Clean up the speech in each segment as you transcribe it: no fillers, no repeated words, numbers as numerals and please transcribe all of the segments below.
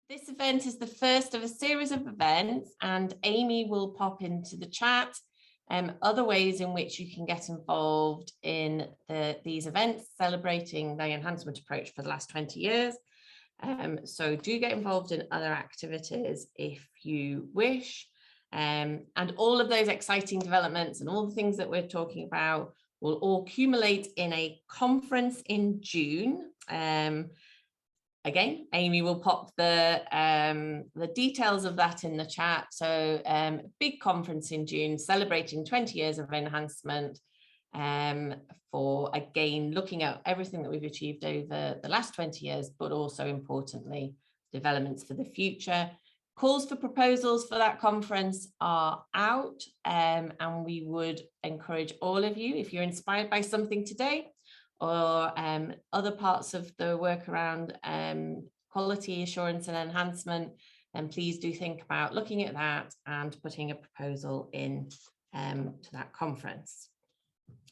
This event is the first of a series of events, and Amy will pop into the chat other ways in which you can get involved in these events celebrating the enhancement approach for the last 20 years. So do get involved in other activities if you wish. And all of those exciting developments and all the things that we're talking about will all accumulate in a conference in June. Again, Amy will pop the details of that in the chat. So big conference in June celebrating 20 years of enhancement for, again, looking at everything that we've achieved over the last 20 years, but also importantly, developments for the future. Calls for proposals for that conference are out, and we would encourage all of you, if you're inspired by something today, or other parts of the work around quality assurance and enhancement, then please do think about looking at that and putting a proposal in to that conference.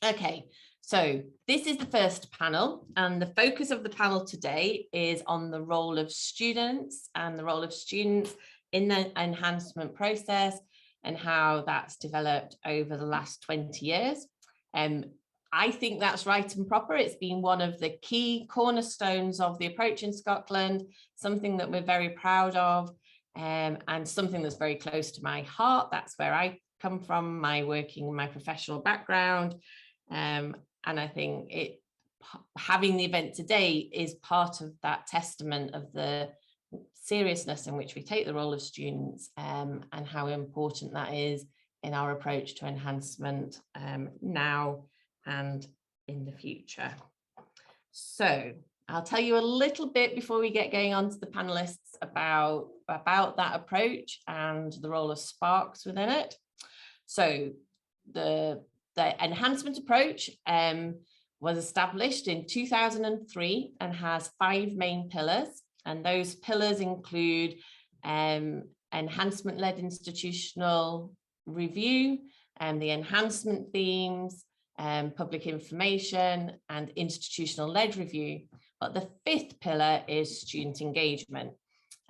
Okay, so this is the first panel, and the focus of the panel today is on the role of students and the role of students in the enhancement process and how that's developed over the last 20 years. I think that's right and proper. It's been one of the key cornerstones of the approach in Scotland, something that we're very proud of, and something that's very close to my heart. That's where I come from, my professional background. And I think having the event today is part of that testament of the seriousness in which we take the role of students, and how important that is in our approach to enhancement now and in the future. So I'll tell you a little bit before we get going on to the panelists about that approach and the role of sparqs within it. So the enhancement approach was established in 2003 and has 5 main pillars, and those pillars include enhancement-led institutional review and the enhancement themes, public information and institutional-led review. But the 5th pillar is student engagement.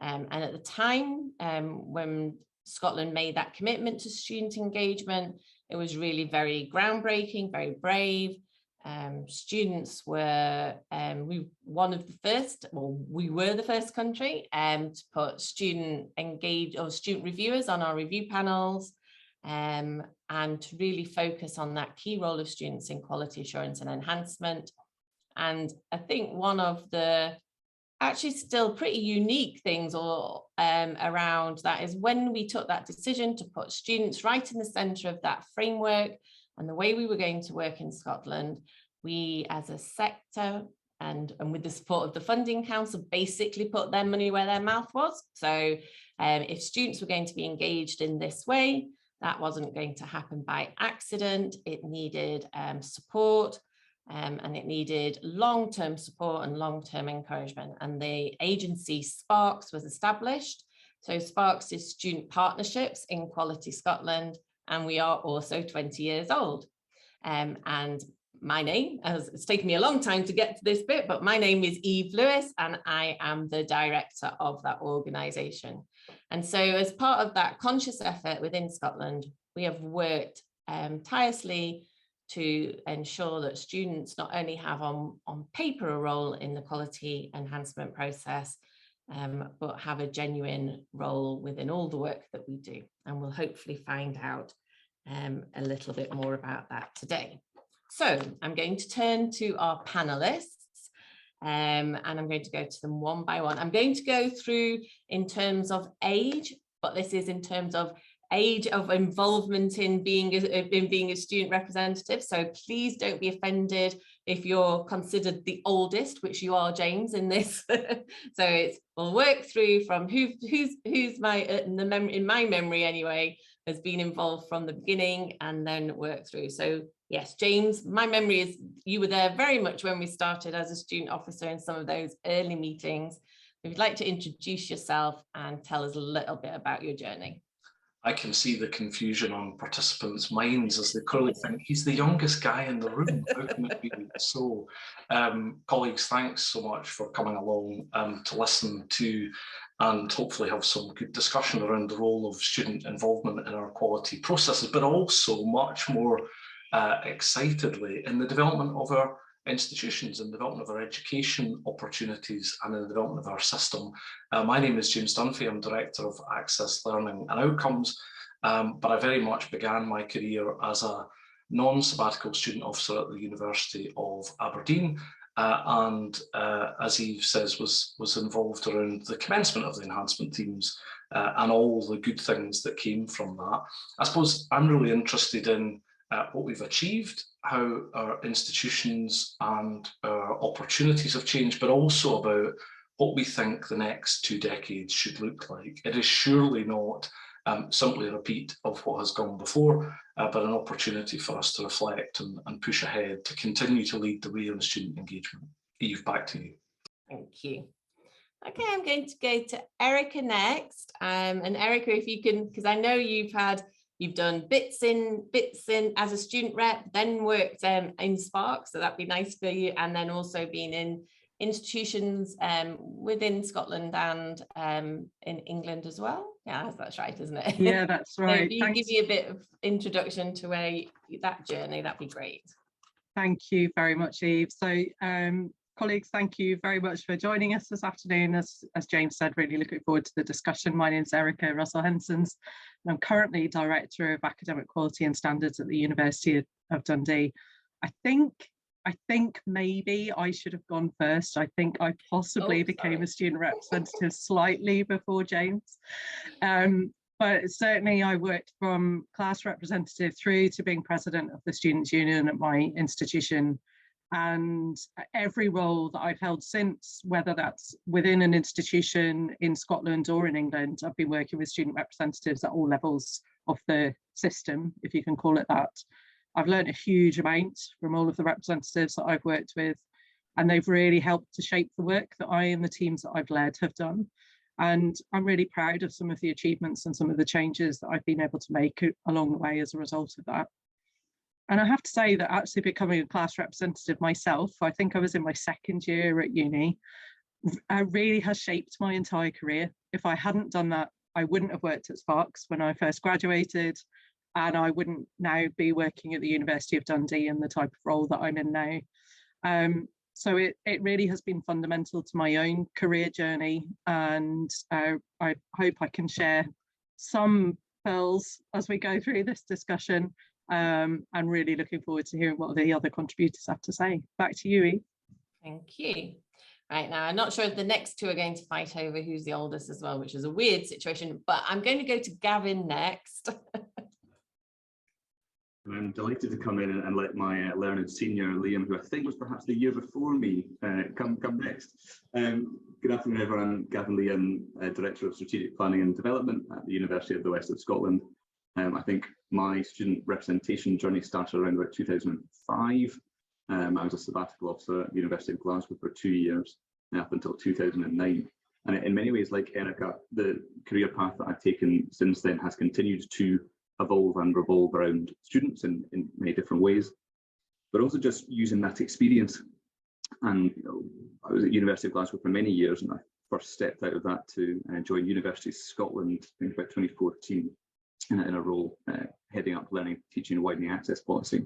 And at the time when Scotland made that commitment to student engagement, it was really very groundbreaking, very brave. Students were, we were the first country to put student reviewers on our review panels, and to really focus on that key role of students in quality assurance and enhancement. And I think one of the actually still pretty unique things around that is when we took that decision to put students right in the centre of that framework and the way we were going to work in Scotland, we as a sector and with the support of the Funding Council basically put their money where their mouth was. So if students were going to be engaged in this way, that wasn't going to happen by accident. It needed support, and it needed long-term support and long-term encouragement. And the agency sparqs was established. So sparqs is Student Partnerships in Quality Scotland, and we are also 20 years old. And my name, it's taken me a long time to get to this bit, but my name is Eve Lewis, and I am the director of that organisation. And so as part of that conscious effort within Scotland, we have worked tirelessly to ensure that students not only have on paper a role in the quality enhancement process, but have a genuine role within all the work that we do. And we'll hopefully find out a little bit more about that today. So I'm going to turn to our panelists, and I'm going to go to them one by one. I'm going to go through in terms of age, but this is in terms of age of involvement in being a student representative. So please don't be offended if you're considered the oldest, which you are, James, in this. So we'll work through from who's in my memory anyway, has been involved from the beginning, and then work through. So yes, James, my memory is you were there very much when we started as a student officer in some of those early meetings. If you'd like to introduce yourself and tell us a little bit about your journey. I can see the confusion on participants' minds as they clearly think he's the youngest guy in the room. How can it be so? Colleagues, thanks so much for coming along to listen to and hopefully have some good discussion around the role of student involvement in our quality processes, but also much more excitedly in the development of our institutions and development of our education opportunities and in the development of our system. My name is James Dunphy. I'm Director of Access, Learning and Outcomes, but I very much began my career as a non-sabbatical student officer at the University of Aberdeen, and as Eve says, was involved around the commencement of the enhancement themes and all the good things that came from that. I suppose I'm really interested in what we've achieved, how our institutions and our opportunities have changed, but also about what we think the next 2 decades should look like. It is surely not simply a repeat of what has gone before, but an opportunity for us to reflect and push ahead to continue to lead the way on student engagement. Eve, back to you. Thank you. Okay, I'm going to go to Erica next. And Erica, if you can, because I know you've done bits in as a student rep, then worked in sparqs, so that'd be nice for you, and then also been in institutions within Scotland and in England as well. Yeah, that's right, isn't it? Yeah, that's right. So if you give me a bit of introduction to that journey, that'd be great. Thank you very much, Eve. So colleagues, thank you very much for joining us this afternoon. As James said, really looking forward to the discussion. My name is Erica Russell-Hensens, and I'm currently Director of Academic Quality and Standards at the University of Dundee. I think maybe I should have gone first. I think I possibly became a student representative slightly before James. But certainly I worked from class representative through to being president of the Students' Union at my institution. And every role that I've held since, whether that's within an institution in Scotland or in England, I've been working with student representatives at all levels of the system, if you can call it that. I've learned a huge amount from all of the representatives that I've worked with, and they've really helped to shape the work that I and the teams that I've led have done. And I'm really proud of some of the achievements and some of the changes that I've been able to make along the way as a result of that. And I have to say that actually becoming a class representative myself, I think I was in my 2nd year at uni, really has shaped my entire career. If I hadn't done that, I wouldn't have worked at sparqs when I first graduated, and I wouldn't now be working at the University of Dundee in the type of role that I'm in now. So it really has been fundamental to my own career journey, and I hope I can share some pearls as we go through this discussion. And really looking forward to hearing what the other contributors have to say. Back to you, Eve. Thank you. Right, now I'm not sure if the next two are going to fight over who's the oldest as well, which is a weird situation, but I'm going to go to Gavin next. I'm delighted to come in and let my learned senior, Liam, who I think was perhaps the year before me, come next. Good afternoon, everyone. I'm Gavin Liam, Director of Strategic Planning and Development at the University of the West of Scotland. I think my student representation journey started around about 2005. I was a sabbatical officer at the University of Glasgow for 2 years, up until 2009. And in many ways, like Erica, the career path that I've taken since then has continued to evolve and revolve around students in many different ways, but also just using that experience. And I was at University of Glasgow for many years, and I first stepped out of that to join University of Scotland in about 2014 in a role heading up learning, teaching and widening access policy.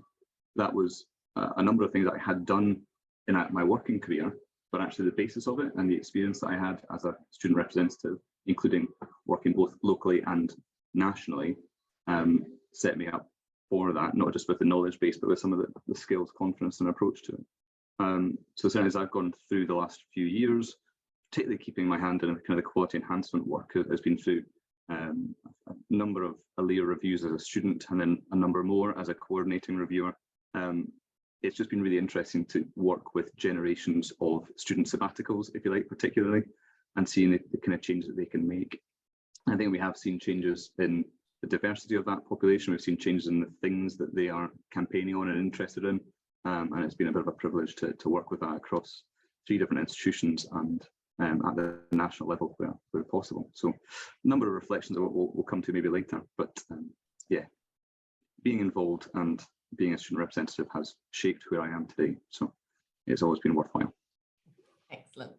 That was a number of things that I had done in my working career, but actually the basis of it and the experience that I had as a student representative, including working both locally and nationally, set me up for that, not just with the knowledge base, but with some of the skills, confidence and approach to it. So certainly as I've gone through the last few years, particularly keeping my hand in kind of the quality enhancement work, has been through a number of ALEA reviews as a student, and then a number more as a coordinating reviewer. It's just been really interesting to work with generations of student sabbaticals, if you like, particularly, and seeing the kind of changes that they can make. I think we have seen changes in the diversity of that population. We've seen changes in the things that they are campaigning on and interested in, and it's been a bit of a privilege to work with that across 3 different institutions and at the national level where possible. So a number of reflections that we'll come to maybe later, but yeah, being involved and being a student representative has shaped where I am today. So it's always been worthwhile. Excellent.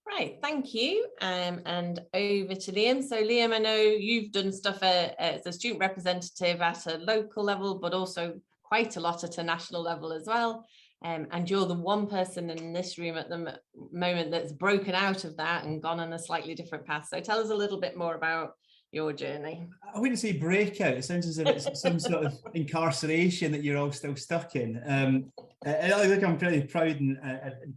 Right, thank you. And over to Liam. So Liam, I know you've done stuff as a student representative at a local level, but also quite a lot at a national level as well. And you're the one person in this room at the moment that's broken out of that and gone on a slightly different path. So tell us a little bit more about your journey. I wouldn't say breakout. It sounds as if it's some sort of incarceration that you're all still stuck in. Look, I'm pretty proud and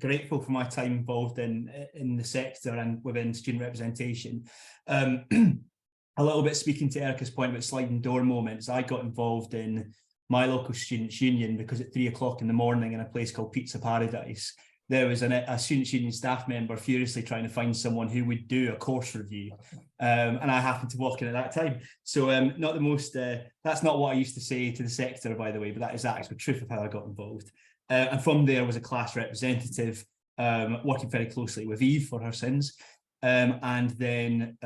grateful for my time involved in the sector and within student representation. A little bit speaking to Erica's point about sliding door moments, I got involved in my local students' union because at 3 o'clock in the morning in a place called Pizza Paradise, there was a students' union staff member furiously trying to find someone who would do a course review. And I happened to walk in at that time. So not the most, that's not what I used to say to the sector, by the way, but that is the actual truth of how I got involved. And from there was a class representative working very closely with Eve for her sins. And then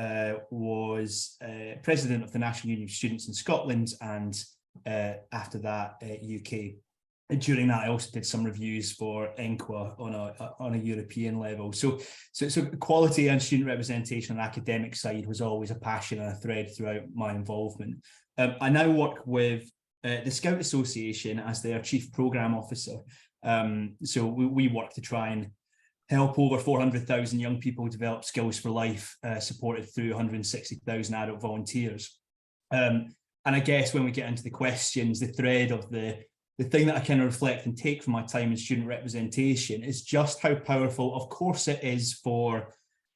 was president of the National Union of Students in Scotland, and after that UK. And during that, I also did some reviews for ENQA on a European level. So quality and student representation on the academic side was always a passion and a thread throughout my involvement. I now work with the Scout Association as their Chief Programme Officer. So we work to try and help over 400,000 young people develop skills for life, supported through 160,000 adult volunteers. And I guess when we get into the questions, the thread of the thing that I kind of reflect and take from my time in student representation is just how powerful, of course, it is for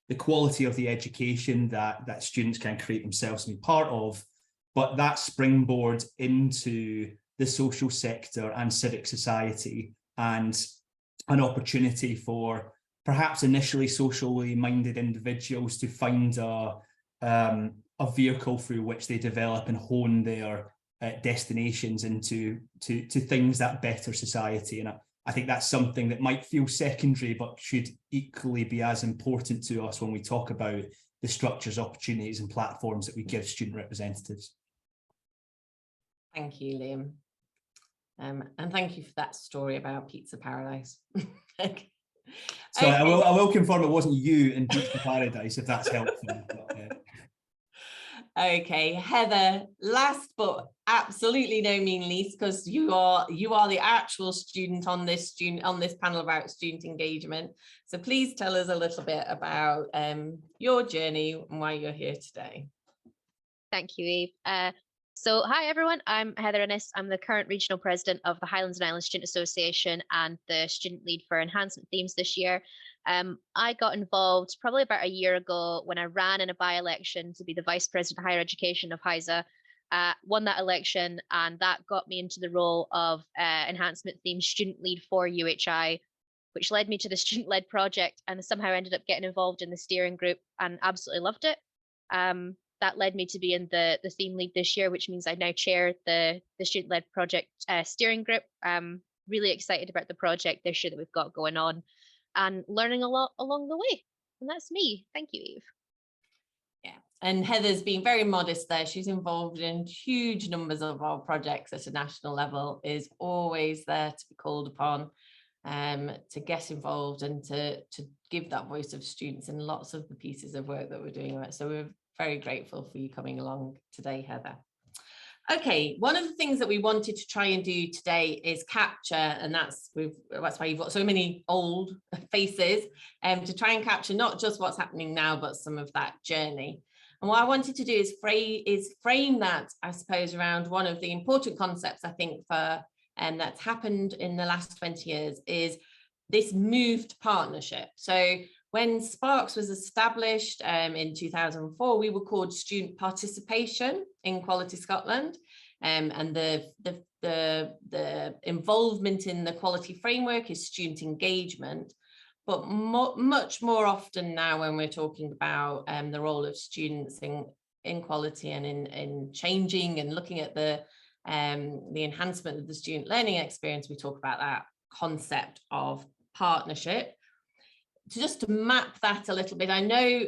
the quality of the education that students can create themselves and be part of, but that springboard into the social sector and civic society, and an opportunity for perhaps initially socially minded individuals to find a vehicle through which they develop and hone their destinations into things that better society. And I think that's something that might feel secondary, but should equally be as important to us when we talk about the structures, opportunities and platforms that we give student representatives. Thank you, Liam. And thank you for that story about Pizza Paradise. So okay. I will confirm it wasn't you in Pizza Paradise, if that's helpful. But, Okay, Heather, last but absolutely no mean least, because you are the actual student on this panel about student engagement. So please tell us a little bit about your journey and why you're here today. Thank you, Eve. So hi everyone, I'm Heather Ennis. I'm the current regional president of the Highlands and Islands Student Association and the student lead for enhancement themes this year. I got involved probably about a year ago when I ran in a by-election to be the Vice President of Higher Education of HISA, won that election, and that got me into the role of enhancement theme student lead for UHI, which led me to the student-led project, and somehow ended up getting involved in the steering group and absolutely loved it. That led me to be in the theme lead this year, which means I now chair the student-led project steering group. Really excited about the project this year that we've got going on, and learning a lot along the way. And that's me. Thank you, Eve. Yeah, and Heather's being very modest there. She's involved in huge numbers of our projects at a national level, is always there to be called upon to get involved and to give that voice of students in lots of the pieces of work that we're doing. So we're very grateful for you coming along today, Heather. Okay, one of the things that we wanted to try and do today is capture, and that's why you've got so many old faces, to try and capture not just what's happening now, but some of that journey. And what I wanted to do is frame that, I suppose, around one of the important concepts, I think, for that's happened in the last 20 years is this moved partnership. So when sparqs was established in 2004, we were called Student Participation in Quality Scotland, and the involvement in the quality framework is student engagement. But much more often now, when we're talking about the role of students in quality and in changing and looking at the enhancement of the student learning experience, we talk about that concept of partnership. Just to map that a little bit, I know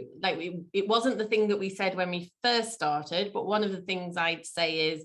it wasn't the thing that we said when we first started, but one of the things I'd say is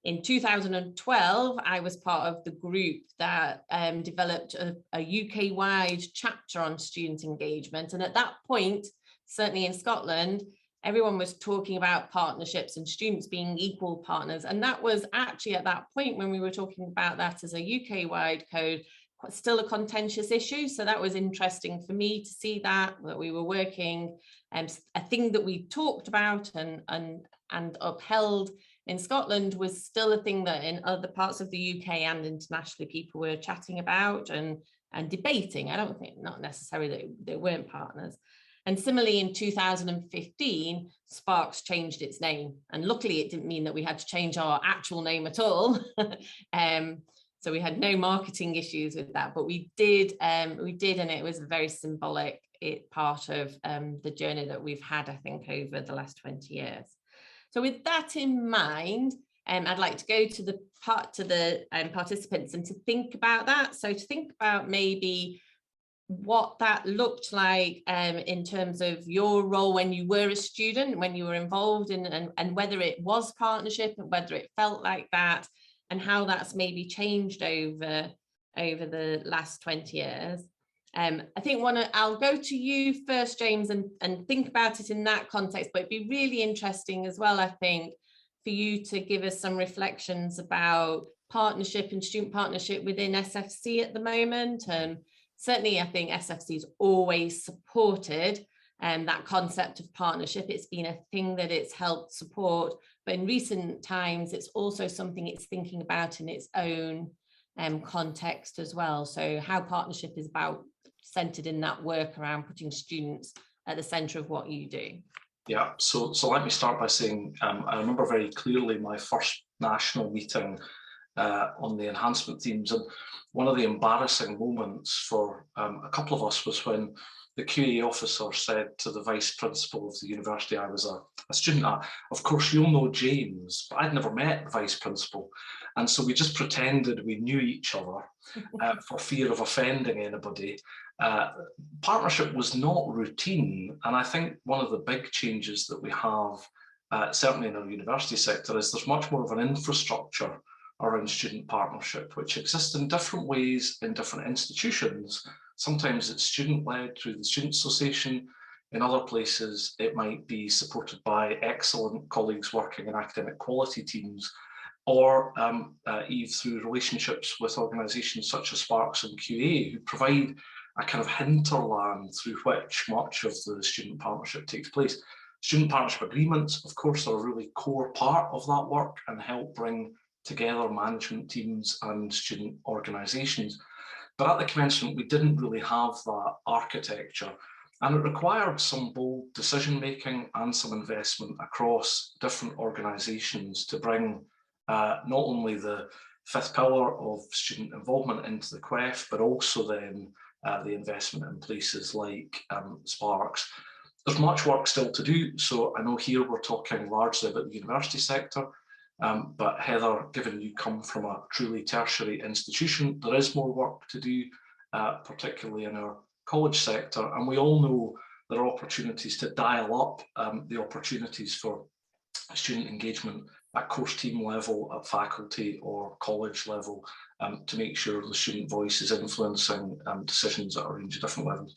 In 2012, I was part of the group that developed a UK-wide chapter on student engagement. And at that point, certainly in Scotland, everyone was talking about partnerships and students being equal partners. And that was actually at that point when we were talking about that as a UK-wide code, still a contentious issue. So that was interesting for me to see that we were working, a thing that we talked about and upheld in Scotland was still a thing that in other parts of the UK and internationally people were chatting about and debating. I don't think, not necessarily that they weren't partners. And similarly, in 2015, sparqs changed its name. And luckily, it didn't mean that we had to change our actual name at all. So we had no marketing issues with that, but we did, and it was a very symbolic part of the journey that we've had, I think, over the last 20 years. So with that in mind, I'd like to go to the participants and to think about that. So to think about maybe what that looked like in terms of your role when you were a student, when you were involved in, and whether it was partnership and whether it felt like that, and how that's maybe changed over the last 20 years. I think I'll go to you first, James, and think about it in that context, but it'd be really interesting as well, I think, for you to give us some reflections about partnership and student partnership within SFC at the moment. Certainly, I think SFC has always supported that concept of partnership. It's been a thing that it's helped support, but in recent times, it's also something it's thinking about in its own context as well. So how partnership is centered in that work around putting students at the center of what you do. Yeah, so let me start by saying I remember very clearly my first national meeting on the enhancement themes, and one of the embarrassing moments for a couple of us was when the QAA officer said to the vice principal of the university I was a student at, "Of course you'll know James," but I'd never met the vice principal, and so we just pretended we knew each other for fear of offending anybody. Partnership was not routine, and I think one of the big changes that we have, certainly in our university sector, is there's much more of an infrastructure around student partnership, which exists in different ways in different institutions. Sometimes it's student-led through the Student Association. In other places, it might be supported by excellent colleagues working in academic quality teams, or Eve, through relationships with organisations such as sparqs and QAA, who provide a kind of hinterland through which much of the student partnership takes place. Student partnership agreements, of course, are a really core part of that work and help bring together management teams and student organisations. But at the commencement, we didn't really have that architecture, and it required some bold decision-making and some investment across different organisations to bring not only the fifth pillar of student involvement into the QEF, but also then the investment in places like sparqs. There's much work still to do, so I know here we're talking largely about the university sector, but Heather, given you come from a truly tertiary institution, there is more work to do, particularly in our college sector, and we all know there are opportunities to dial up the opportunities for student engagement at course team level, at faculty or college level, to make sure the student voice is influencing decisions at a range of different levels.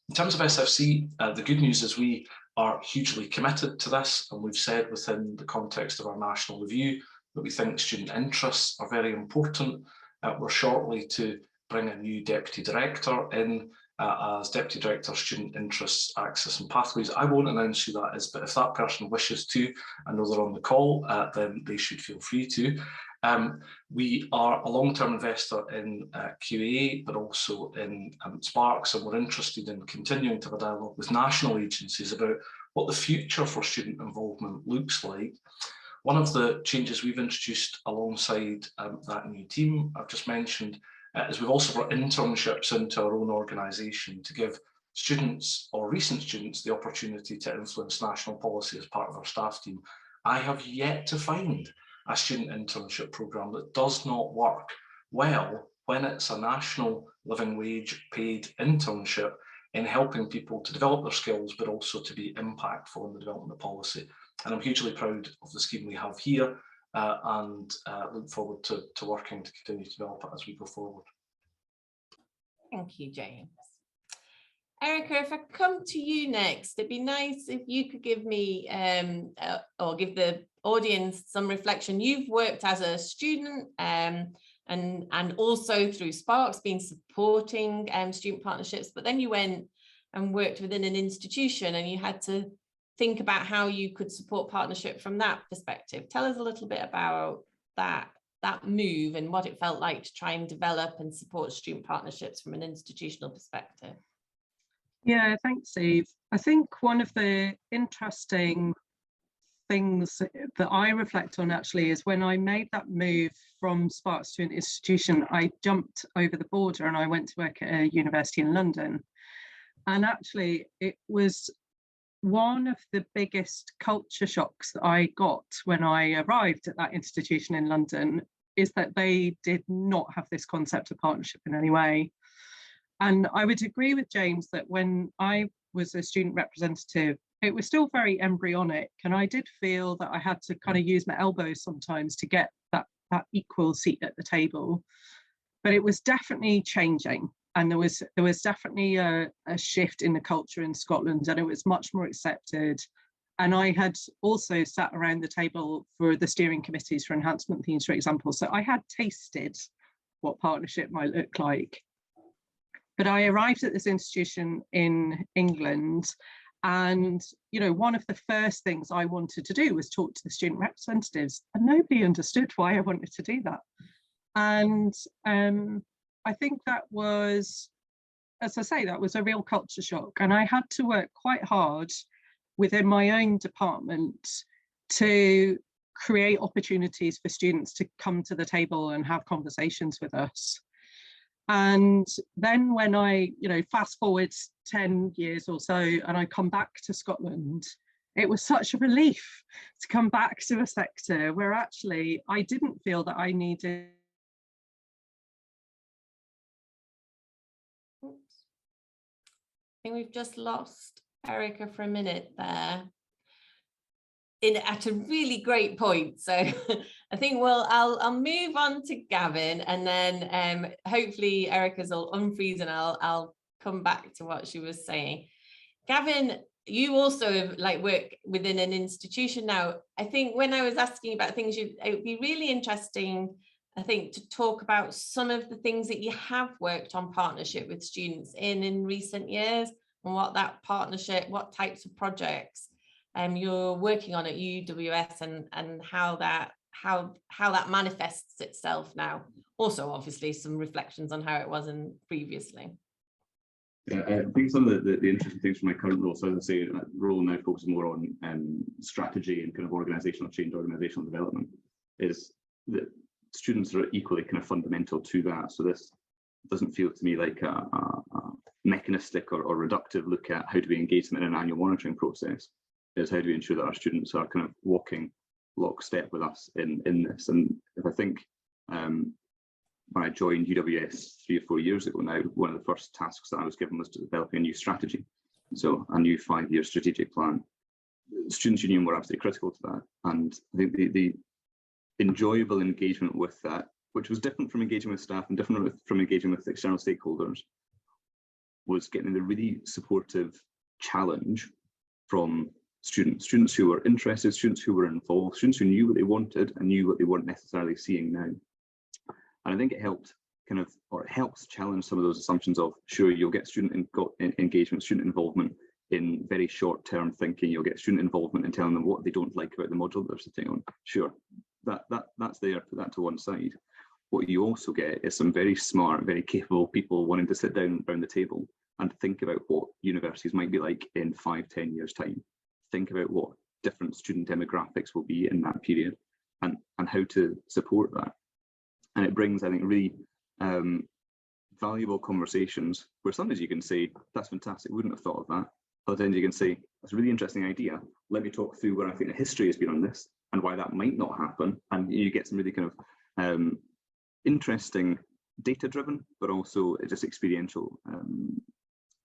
In terms of SFC, the good news is we are hugely committed to this, and we've said within the context of our national review that we think student interests are very important. We're shortly to bring a new deputy director in as Deputy Director of Student Interests, Access and Pathways. I won't announce who that is, but if that person wishes to, I know they're on the call, then they should feel free to. We are a long-term investor in QAA, but also in sparqs, and we're interested in continuing to have a dialogue with national agencies about what the future for student involvement looks like. One of the changes we've introduced alongside that new team I've just mentioned is we've also brought internships into our own organisation to give students or recent students the opportunity to influence national policy as part of our staff team. I have yet to find a student internship programme that does not work well when it's a national living wage paid internship in helping people to develop their skills, but also to be impactful in the development of policy. And I'm hugely proud of the scheme we have here. and look forward to working to continue to develop it as we go forward. Thank you, James. Erica, if I come to you next, it'd be nice if you could give me or give the audience some reflection. You've worked as a student and also through sparqs, been supporting student partnerships, but then you went and worked within an institution and you had to think about how you could support partnership from that perspective. Tell us a little bit about that move and what it felt like to try and develop and support student partnerships from an institutional perspective. Yeah, thanks, Eve. I think one of the interesting things that I reflect on actually is when I made that move from sparqs to an institution, I jumped over the border and I went to work at a university in London. And actually, it was one of the biggest culture shocks that I got when I arrived at that institution in London is that they did not have this concept of partnership in any way. And I would agree with James that when I was a student representative, it was still very embryonic. And I did feel that I had to kind of use my elbows sometimes to get that equal seat at the table. But it was definitely changing. And there was definitely a shift in the culture in Scotland, and it was much more accepted. And I had also sat around the table for the steering committees for enhancement themes, for example. So I had tasted what partnership might look like. But I arrived at this institution in England, and one of the first things I wanted to do was talk to the student representatives, and nobody understood why I wanted to do that. And I think that was, as I say, that was a real culture shock. And I had to work quite hard within my own department to create opportunities for students to come to the table and have conversations with us. And then when I, fast forward 10 years or so, and I come back to Scotland, it was such a relief to come back to a sector where actually I didn't feel that I needed. Oops. I think we've just lost Erica for a minute there. At a really great point, so I think I'll move on to Gavin, and then hopefully Erica's will unfreeze and I'll come back to what she was saying. Gavin, you also work within an institution now. I think when I was asking about things, it would be really interesting, I think, to talk about some of the things that you have worked on partnership with students in recent years, and what that partnership, what types of projects you're working on at UWS, and how that manifests itself now. Also, obviously, some reflections on how it was previously. Yeah, I think some of the interesting things from my current role, so as I say, my role now focuses more on strategy and kind of organisational change, organisational development, is that students are equally kind of fundamental to that. So this doesn't feel to me like a mechanistic or reductive look at how do we engage them in an annual monitoring process. Is how do we ensure that our students are kind of walking lockstep with us in this. And if I think when I joined UWS 3 or 4 years ago now, one of the first tasks that I was given was to develop a new strategy, so a new 5-year strategic plan. Students' Union were absolutely critical to that, and I think the enjoyable engagement with that, which was different from engaging with staff and different from engaging with external stakeholders, was getting the really supportive challenge from students who were interested, students who were involved, students who knew what they wanted and knew what they weren't necessarily seeing now. And I think it helped it helps challenge some of those assumptions of, sure, you'll get student engagement, student involvement in very short-term thinking. You'll get student involvement in telling them what they don't like about the module they're sitting on. Sure, that's there, put that to one side. What you also get is some very smart, very capable people wanting to sit down around the table and think about what universities might be like in 5-10 years' time. Think about what different student demographics will be in that period, and how to support that. And it brings, I think, really valuable conversations where sometimes you can say, that's fantastic, wouldn't have thought of that. Other times you can say, that's a really interesting idea. Let me talk through where I think the history has been on this and why that might not happen. And you get some really kind of interesting data-driven, but also just experiential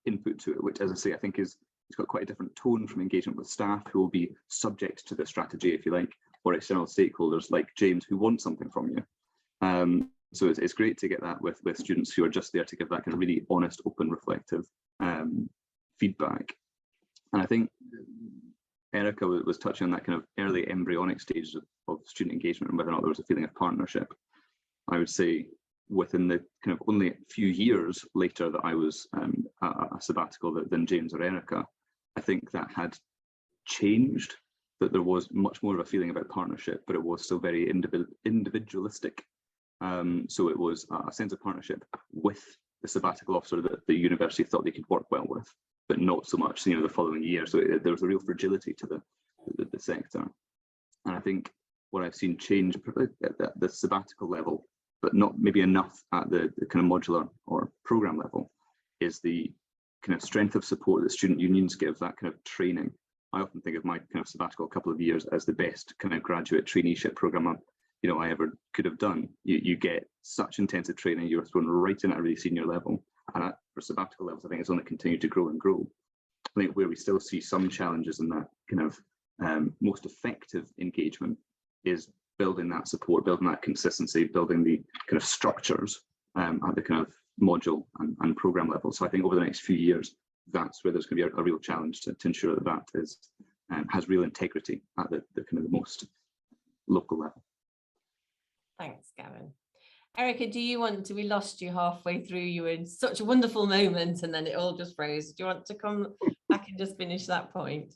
input to it, which, as I say, I think it's got quite a different tone from engagement with staff who will be subject to the strategy, if you like, or external stakeholders like James who want something from you. So it's great to get that with students who are just there to give that kind of really honest, open, reflective feedback. And I think Erica was touching on that kind of early embryonic stages of student engagement and whether or not there was a feeling of partnership. I would say within the kind of only a few years later that I was a sabbatical than James or Erica, I think that had changed, that there was much more of a feeling about partnership, but it was still very individualistic. So it was a sense of partnership with the sabbatical officer that the university thought they could work well with, but not so much, the following year. So there was a real fragility to the sector. And I think what I've seen change at the sabbatical level, but not maybe enough at the kind of modular or program level, is the kind of strength of support that student unions give, that kind of training. I often think of my kind of sabbatical couple of years as the best kind of graduate traineeship program I ever could have done. You get such intensive training, you're thrown right in at a really senior level. And for sabbatical levels, I think it's only continued to grow and grow. I think where we still see some challenges in that kind of most effective engagement is building that support, building that consistency, building the kind of structures at the kind of module and program level. So I think over the next few years, that's where there's going to be a real challenge to ensure that is has real integrity at the kind of the most local level. Thanks, Gavin. Erica, do you want to, we lost you halfway through, you were in such a wonderful moment and then it all just froze. Do you want to come back and just finish that point?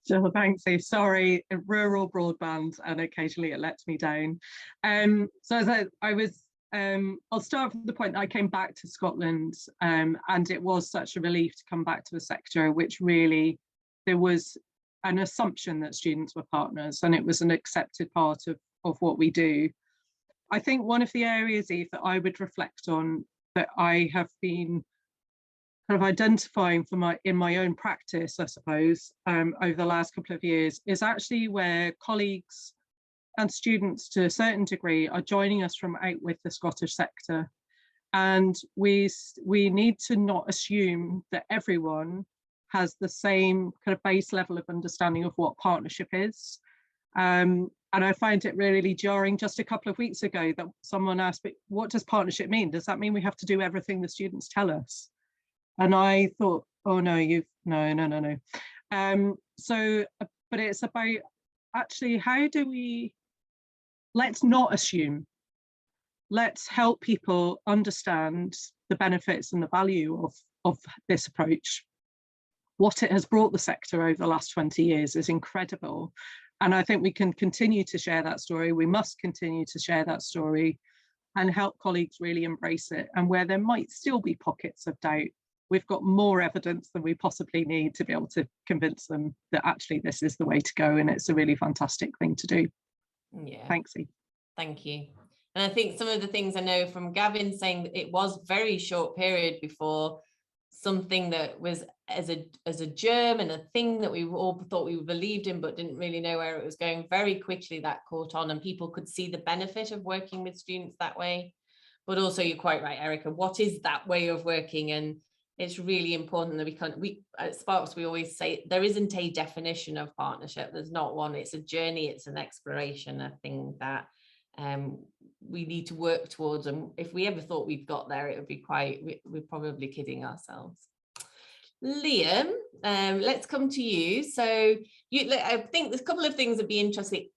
Sure, thanks, Eve. Sorry, rural broadband, and occasionally it lets me down. So as I was, I'll start from the point that I came back to Scotland, and it was such a relief to come back to a sector which really, there was an assumption that students were partners and it was an accepted part of what we do. I think one of the areas, Eve, that I would reflect on that I have been kind of identifying in my own practice, I suppose, over the last couple of years, is actually where colleagues and students to a certain degree are joining us from out with the Scottish sector. And we need to not assume that everyone has the same kind of base level of understanding of what partnership is. And I find it really jarring. Just a couple of weeks ago that someone asked me, what does partnership mean? Does that mean we have to do everything the students tell us? And I thought, oh no, no. So, but it's about actually, how do we, let's not assume, let's help people understand the benefits and the value of this approach. What it has brought the sector over the last 20 years is incredible. And I think we can continue to share that story. We must continue to share that story and help colleagues really embrace it. And where there might still be pockets of doubt, we've got more evidence than we possibly need to be able to convince them that actually this is the way to go and it's a really fantastic thing to do. Yeah. Thanks, Eve. Thank you. And I think some of the things I know from Gavin saying that it was very short period before something that was as a germ and a thing that we all thought we believed in but didn't really know where it was going, very quickly that caught on and people could see the benefit of working with students that way. But also you're quite right, Erica, what is that way of working? And it's really important that we at sparqs we always say there isn't a definition of partnership. There's not one. It's a journey, it's an exploration, a thing that we need to work towards, and if we ever thought we'd got there, it would be we're probably kidding ourselves. Liam, let's come to you. So I think there's a couple of things that'd be interesting.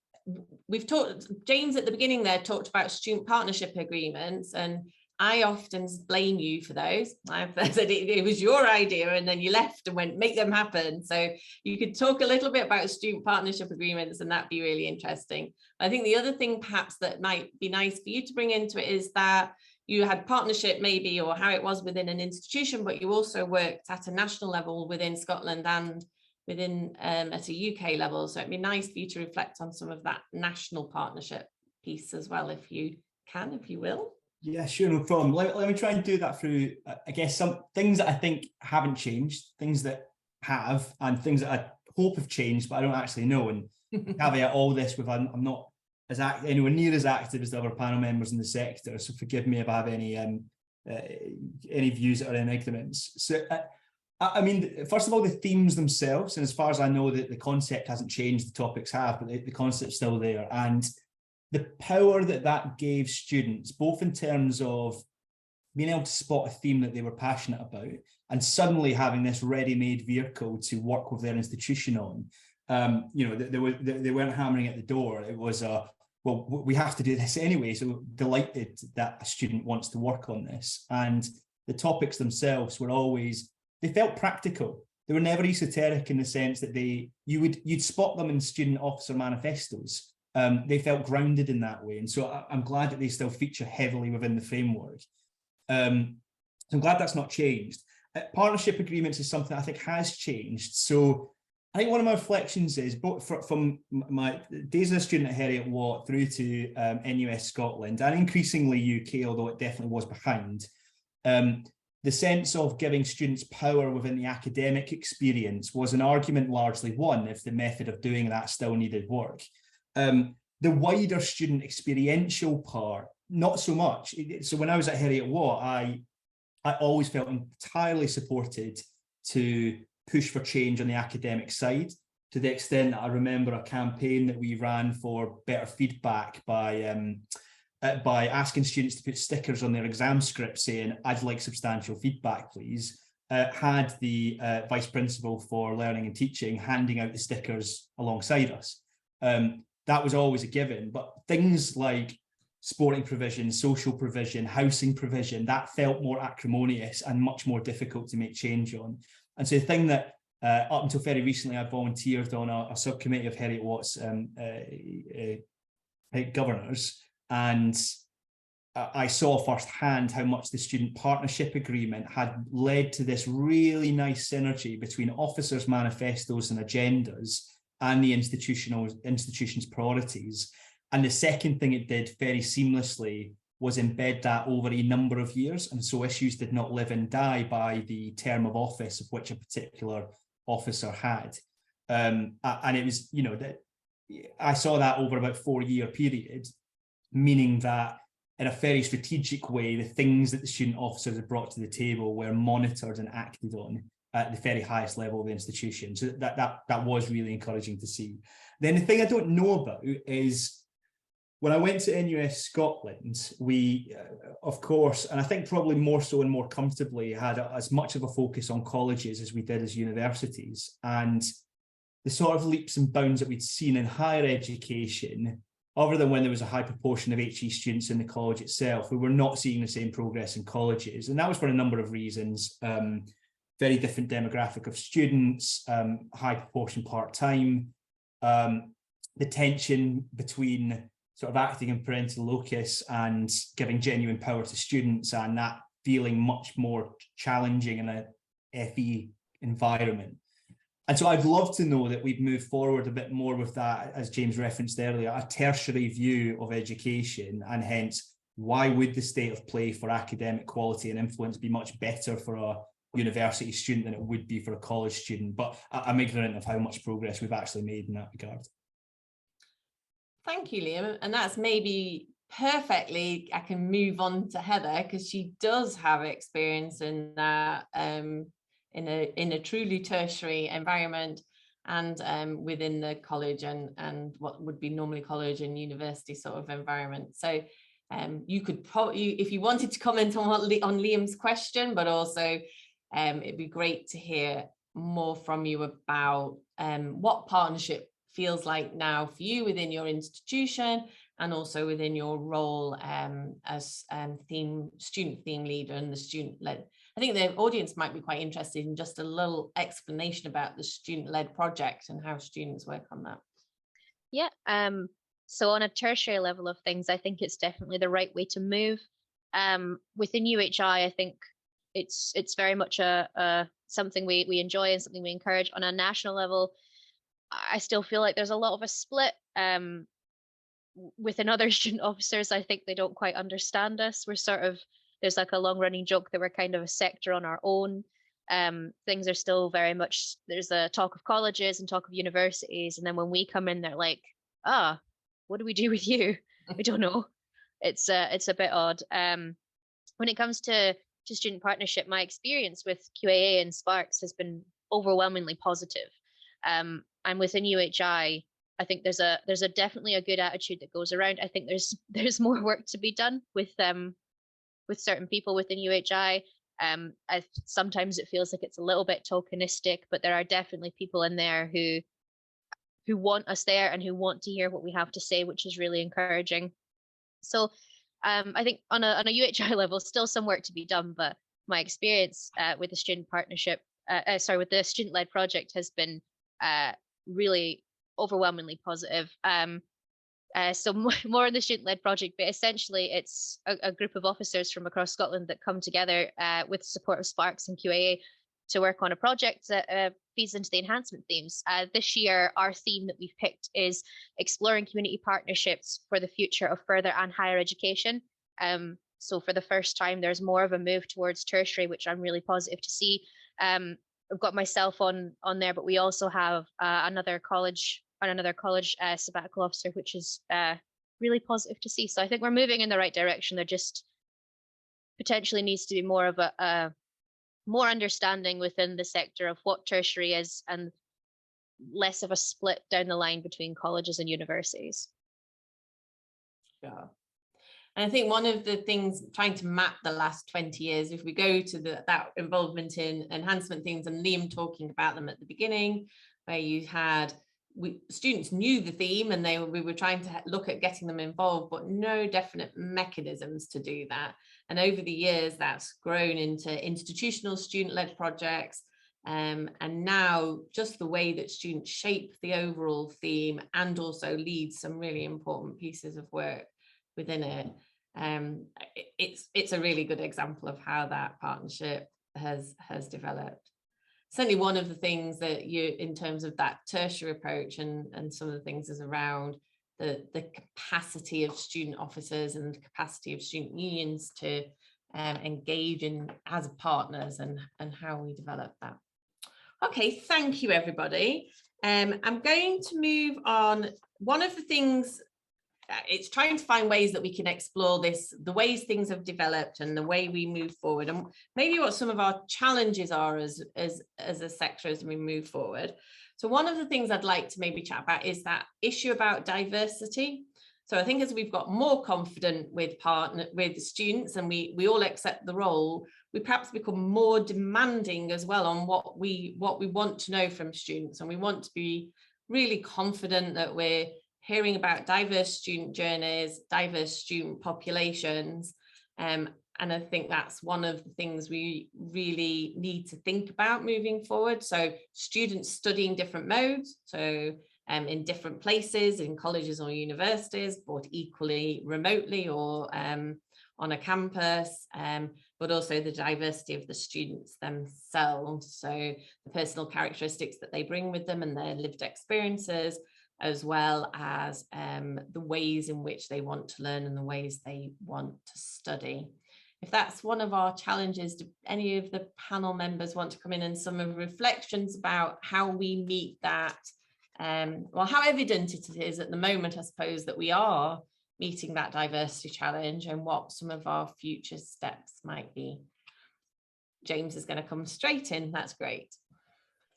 We've talked, James at the beginning there talked about student partnership agreements, and I often blame you for those. I've said it was your idea and then you left and went, make them happen. So you could talk a little bit about student partnership agreements and that'd be really interesting. I think the other thing perhaps that might be nice for you to bring into it is that you had partnership maybe, or how it was within an institution, but you also worked at a national level within Scotland and within at a UK level. So it'd be nice for you to reflect on some of that national partnership piece as well, if you can, if you will. Yeah, sure, no problem. Let me try and do that through, I guess, some things that I think haven't changed, things that have, and things that I hope have changed, but I don't actually know. And caveat all this with I'm not as anywhere near as active as the other panel members in the sector, so forgive me if I have any views that are in ignorance. So I mean, first of all, the themes themselves, and as far as I know, the concept hasn't changed, the topics have, but the concept's still there. And the power that gave students, both in terms of being able to spot a theme that they were passionate about and suddenly having this ready-made vehicle to work with their institution on. They weren't hammering at the door. It was well, we have to do this anyway. So delighted that a student wants to work on this. And the topics themselves were always, they felt practical. They were never esoteric in the sense that you'd spot them in student officer manifestos. They felt grounded in that way. And so I'm glad that they still feature heavily within the framework. So I'm glad that's not changed. Partnership agreements is something I think has changed. So I think one of my reflections is, both from my days as a student at Heriot-Watt through to NUS Scotland, and increasingly UK, although it definitely was behind, the sense of giving students power within the academic experience was an argument largely won if the method of doing that still needed work. The wider student experiential part, not so much. So when I was at Heriot-Watt, I always felt entirely supported to push for change on the academic side, to the extent that I remember a campaign that we ran for better feedback by asking students to put stickers on their exam scripts saying, "I'd like substantial feedback, please." Had the Vice Principal for Learning and Teaching handing out the stickers alongside us. That was always a given, but things like sporting provision, social provision, housing provision, that felt more acrimonious and much more difficult to make change on. And so the thing that up until very recently, I volunteered on a subcommittee of Heriot-Watt's governors, and I saw firsthand how much the student partnership agreement had led to this really nice synergy between officers' manifestos and agendas and the institution's priorities. And the second thing it did very seamlessly was embed that over a number of years. And so issues did not live and die by the term of office of which a particular officer had. And it was, that I saw that over about a 4-year period, meaning that in a very strategic way, the things that the student officers had brought to the table were monitored and acted on at the very highest level of the institution. So that was really encouraging to see. Then the thing I don't know about is, when I went to NUS Scotland, we, of course, and I think probably more so and more comfortably, had as much of a focus on colleges as we did as universities. And the sort of leaps and bounds that we'd seen in higher education, other than when there was a high proportion of HE students in the college itself, we were not seeing the same progress in colleges. And that was for a number of reasons. Very different demographic of students, high proportion part-time, the tension between sort of acting in parental locus and giving genuine power to students, and that feeling much more challenging in a FE environment. And so I'd love to know that we've moved forward a bit more with that, as James referenced earlier, a tertiary view of education, and hence why would the state of play for academic quality and influence be much better for a university student than it would be for a college student? But I'm ignorant of how much progress we've actually made in that regard. Thank you, Liam. And that's maybe perfectly, I can move on to Heather, because she does have experience in that, in a truly tertiary environment, and within the college and what would be normally college and university sort of environment. So you could probably, if you wanted to comment on Liam's question, but also it'd be great to hear more from you about what partnership feels like now for you within your institution, and also within your role as student theme leader and the student-led. I think the audience might be quite interested in just a little explanation about the student-led project and how students work on that. Yeah, so on a tertiary level of things, I think it's definitely the right way to move. Within UHI, I think it's very much something we enjoy and something we encourage. On a national level, I still feel like there's a lot of a split within other student officers. I think they don't quite understand us. We're sort of, there's like a long running joke that we're kind of a sector on our own. Things are still very much, there's a talk of colleges and talk of universities. And then when we come in, they're like, what do we do with you? We don't know. It's a bit odd. When it comes to to student partnership, my experience with QAA and sparqs has been overwhelmingly positive. And within UHI, I think there's a definitely a good attitude that goes around. I think there's more work to be done with certain people within UHI. Sometimes it feels like it's a little bit tokenistic, but there are definitely people in there who want us there and who want to hear what we have to say, which is really encouraging. So I think on a UHI level, still some work to be done, but my experience with the student partnership, with the student-led project has been really overwhelmingly positive. So more on the student-led project, but essentially it's a group of officers from across Scotland that come together with support of sparqs and QAA to work on a project that feeds into the enhancement themes. This year, our theme that we've picked is exploring community partnerships for the future of further and higher education. So for the first time, there's more of a move towards tertiary, which I'm really positive to see. I've got myself on there, but we also have another college sabbatical officer, which is really positive to see. So I think we're moving in the right direction. There just potentially needs to be more of a more understanding within the sector of what tertiary is and less of a split down the line between colleges and universities. Yeah. And I think one of the things trying to map the last 20 years, if we go to that involvement in enhancement themes, and Liam talking about them at the beginning, where you had students knew the theme and we were trying to look at getting them involved, but no definite mechanisms to do that. And over the years, that's grown into institutional student-led projects. And now just the way that students shape the overall theme and also lead some really important pieces of work within it. It's a really good example of how that partnership has developed. Certainly one of the things that in terms of that tertiary approach and some of the things is around the capacity of student officers and the capacity of student unions to engage in as partners and how we develop that. Okay, thank you everybody. I'm going to move on. One of the things, it's trying to find ways that we can explore this, the ways things have developed and the way we move forward, and maybe what some of our challenges are as a sector as we move forward. So one of the things I'd like to maybe chat about is that issue about diversity. So I think as we've got more confident with students and we all accept the role, we perhaps become more demanding as well on what we want to know from students, and we want to be really confident that we're hearing about diverse student journeys, diverse student populations. And I think that's one of the things we really need to think about moving forward. So students studying different modes, so in different places, in colleges or universities, but equally remotely or on a campus, but also the diversity of the students themselves. So the personal characteristics that they bring with them and their lived experiences, as well as the ways in which they want to learn and the ways they want to study. If that's one of our challenges, do any of the panel members want to come in and some of the reflections about how we meet that, well, how evident it is at the moment, I suppose, that we are meeting that diversity challenge and what some of our future steps might be. James is going to come straight in. That's great.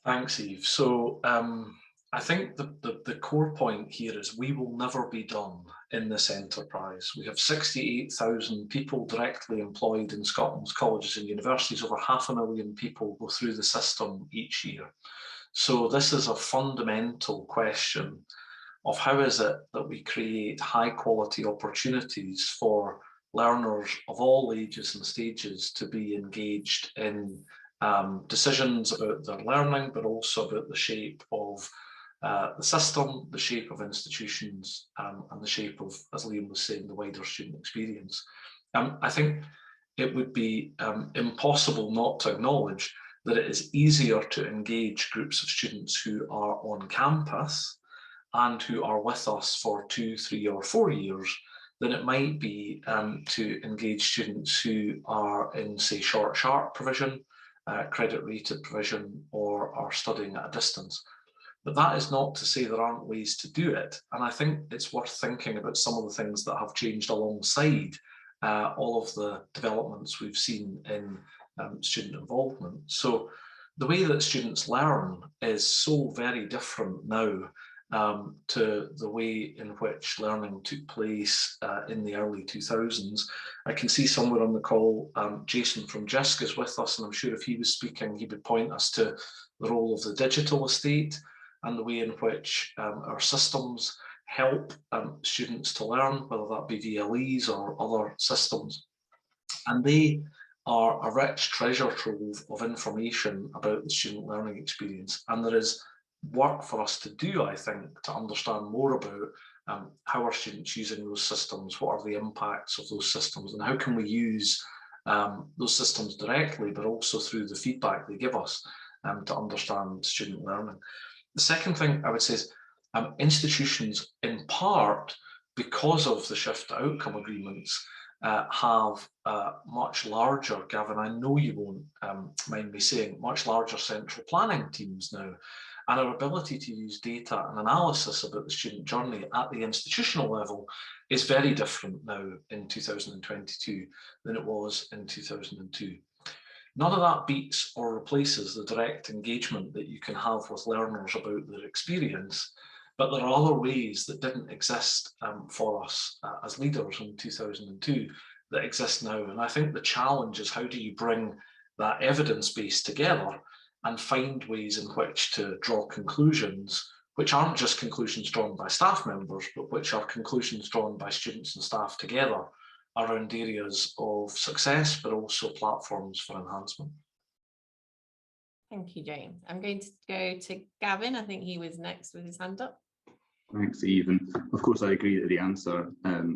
Thanks, Eve. So I think the core point here is we will never be done in this enterprise. We have 68,000 people directly employed in Scotland's colleges and universities. Over 500,000 people go through the system each year. So this is a fundamental question of how is it that we create high quality opportunities for learners of all ages and stages to be engaged in decisions about their learning, but also about the shape of the system, the shape of institutions, and the shape of, as Liam was saying, the wider student experience. I think it would be impossible not to acknowledge that it is easier to engage groups of students who are on campus and who are with us for 2, 3 or 4 years than it might be to engage students who are in, say, short sharp provision, credit rated provision, or are studying at a distance. But that is not to say there aren't ways to do it. And I think it's worth thinking about some of the things that have changed alongside all of the developments we've seen in student involvement. So the way that students learn is so very different now to the way in which learning took place in the early 2000s. I can see somewhere on the call, Jason from JISC is with us, and I'm sure if he was speaking, he would point us to the role of the digital estate and the way in which our systems help students to learn, whether that be VLEs or other systems. And they are a rich treasure trove of information about the student learning experience. And there is work for us to do, I think, to understand more about how are students using those systems, what are the impacts of those systems, and how can we use those systems directly, but also through the feedback they give us to understand student learning. The second thing I would say is institutions, in part, because of the shift to outcome agreements, have much larger, Gavin, I know you won't mind me saying, much larger central planning teams now. And our ability to use data and analysis about the student journey at the institutional level is very different now in 2022 than it was in 2002. None of that beats or replaces the direct engagement that you can have with learners about their experience, but there are other ways that didn't exist for us as leaders in 2002 that exist now. And I think the challenge is, how do you bring that evidence base together and find ways in which to draw conclusions, which aren't just conclusions drawn by staff members, but which are conclusions drawn by students and staff together around areas of success, but also platforms for enhancement. Thank you, James. I'm going to go to Gavin. I think he was next with his hand up. Thanks, Eve. And of course, I agree that the answer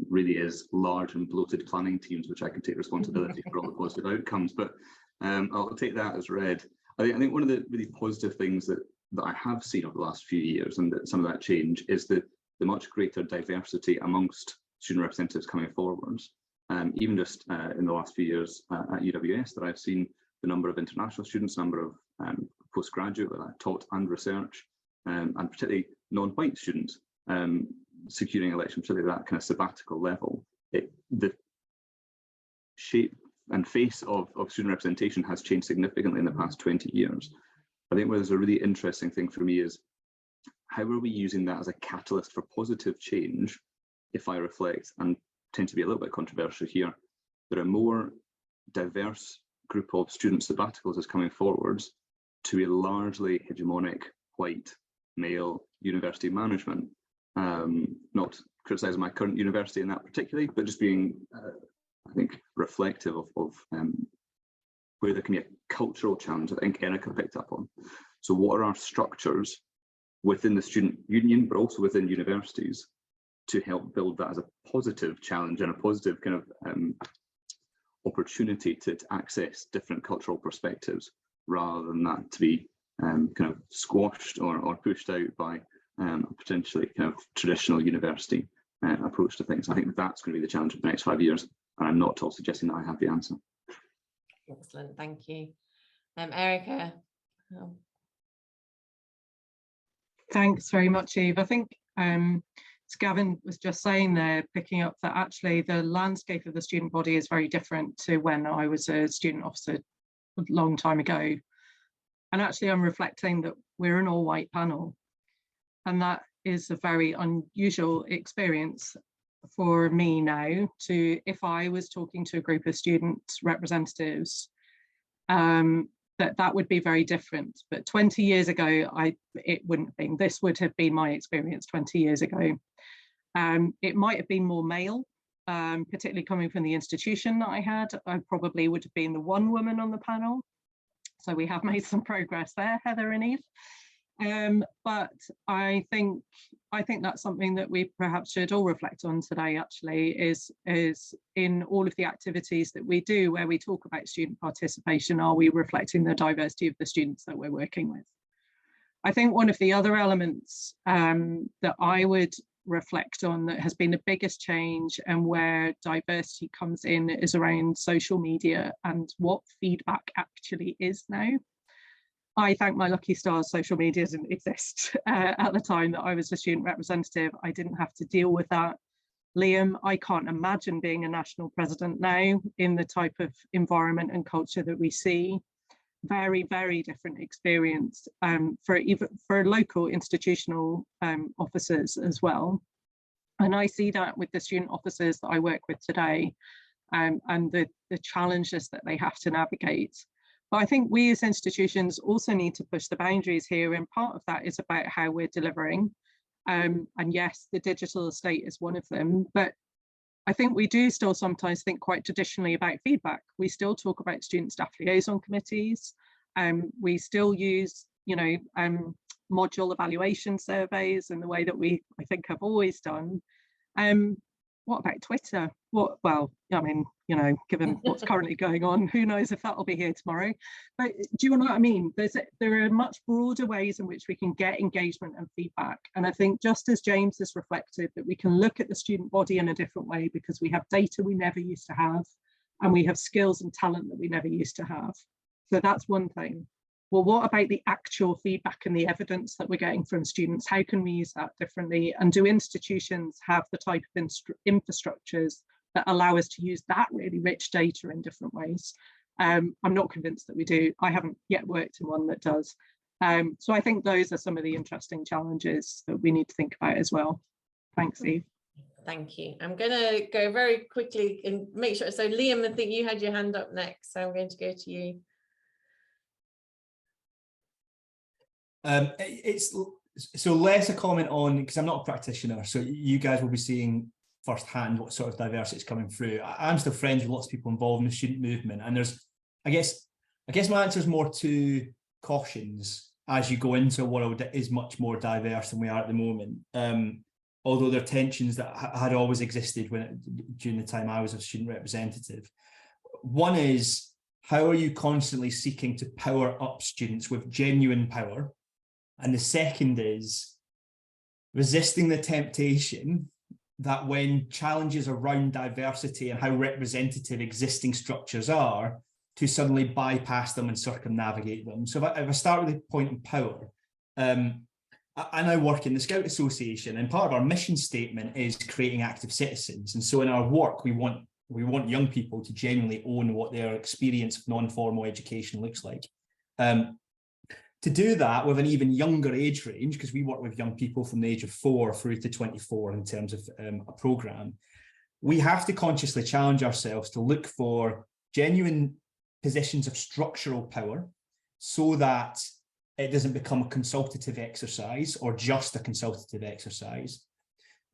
really is large and bloated planning teams, which I can take responsibility for all the positive outcomes. But I'll take that as read. I think one of the really positive things that I have seen over the last few years, and that some of that change, is the much greater diversity amongst student representatives coming forwards. Even just in the last few years at UWS, that I've seen the number of international students, number of postgraduate taught and research, and particularly non-white students securing election, particularly that kind of sabbatical level. The shape and face of student representation has changed significantly in the past 20 years. I think where there's a really interesting thing for me is, how are we using that as a catalyst for positive change? If I reflect, and tend to be a little bit controversial here, there are more diverse group of student sabbaticals is coming forwards to a largely hegemonic white male university management. Not criticising my current university in that particularly, but just being I think reflective of where there can be a cultural challenge I think Erica picked up on. So what are our structures within the student union, but also within universities, to help build that as a positive challenge and a positive kind of opportunity to access different cultural perspectives, rather than that to be kind of squashed or pushed out by a potentially kind of traditional university approach to things. I think that's going to be the challenge of the next 5 years, and I'm not at all suggesting that I have the answer. Excellent, thank you. Erica. Oh. Thanks very much, Eve. I think as Gavin was just saying there, picking up that actually the landscape of the student body is very different to when I was a student officer a long time ago. And actually I'm reflecting that we're an all-white panel, and that is a very unusual experience for me now. To, if I was talking to a group of student representatives, that would be very different. But 20 years ago, it wouldn't have been. This would have been my experience 20 years ago. It might have been more male, particularly coming from the institution that I had. I probably would have been the one woman on the panel. So we have made some progress there, Heather and Eve. But I think that's something that we perhaps should all reflect on today, actually, is in all of the activities that we do where we talk about student participation, are we reflecting the diversity of the students that we're working with? I think one of the other elements that I would reflect on that has been the biggest change, and where diversity comes in, is around social media and what feedback actually is now. I thank my lucky stars social media didn't exist at the time that I was a student representative. I didn't have to deal with that. Liam, I can't imagine being a national president now in the type of environment and culture that we see. Very, very different experience for local institutional officers as well. And I see that with the student officers that I work with today, and the challenges that they have to navigate. But I think we as institutions also need to push the boundaries here, and part of that is about how we're delivering. And yes, the digital estate is one of them, but I think we do still sometimes think quite traditionally about feedback. We still talk about student staff liaison committees. We still use, module evaluation surveys in the way that we, I think, have always done. What about Twitter? Well, I mean, given what's currently going on, who knows if that'll be here tomorrow. But do you know what I mean? There are much broader ways in which we can get engagement and feedback. And I think, just as James has reflected, that we can look at the student body in a different way because we have data we never used to have, and we have skills and talent that we never used to have. So that's one thing. Well, what about the actual feedback and the evidence that we're getting from students? How can we use that differently? And do institutions have the type of infrastructures that allow us to use that really rich data in different ways? I'm not convinced that we do. I haven't yet worked in one that does. So I think those are some of the interesting challenges that we need to think about as well. Thanks, Eve. Thank you. I'm going to go very quickly and make sure. So Liam, I think you had your hand up next, so I'm going to go to you. It's so less a comment on, because I'm not a practitioner, so you guys will be seeing firsthand what sort of diversity is coming through. I'm still friends with lots of people involved in the student movement, and there's, I guess my answer is more to cautions as you go into a world that is much more diverse than we are at the moment. Although there are tensions that had always existed during the time I was a student representative. One is, how are you constantly seeking to power up students with genuine power? And the second is resisting the temptation that when challenges around diversity and how representative existing structures are, to suddenly bypass them and circumnavigate them. So if I start with the point of power, I now work in the Scout Association, and part of our mission statement is creating active citizens. And so in our work, we want young people to genuinely own what their experience of non-formal education looks like. To do that with an even younger age range, because we work with young people from the age of 4 through to 24 in terms of a programme, we have to consciously challenge ourselves to look for genuine positions of structural power so that it doesn't become a consultative exercise or just a consultative exercise.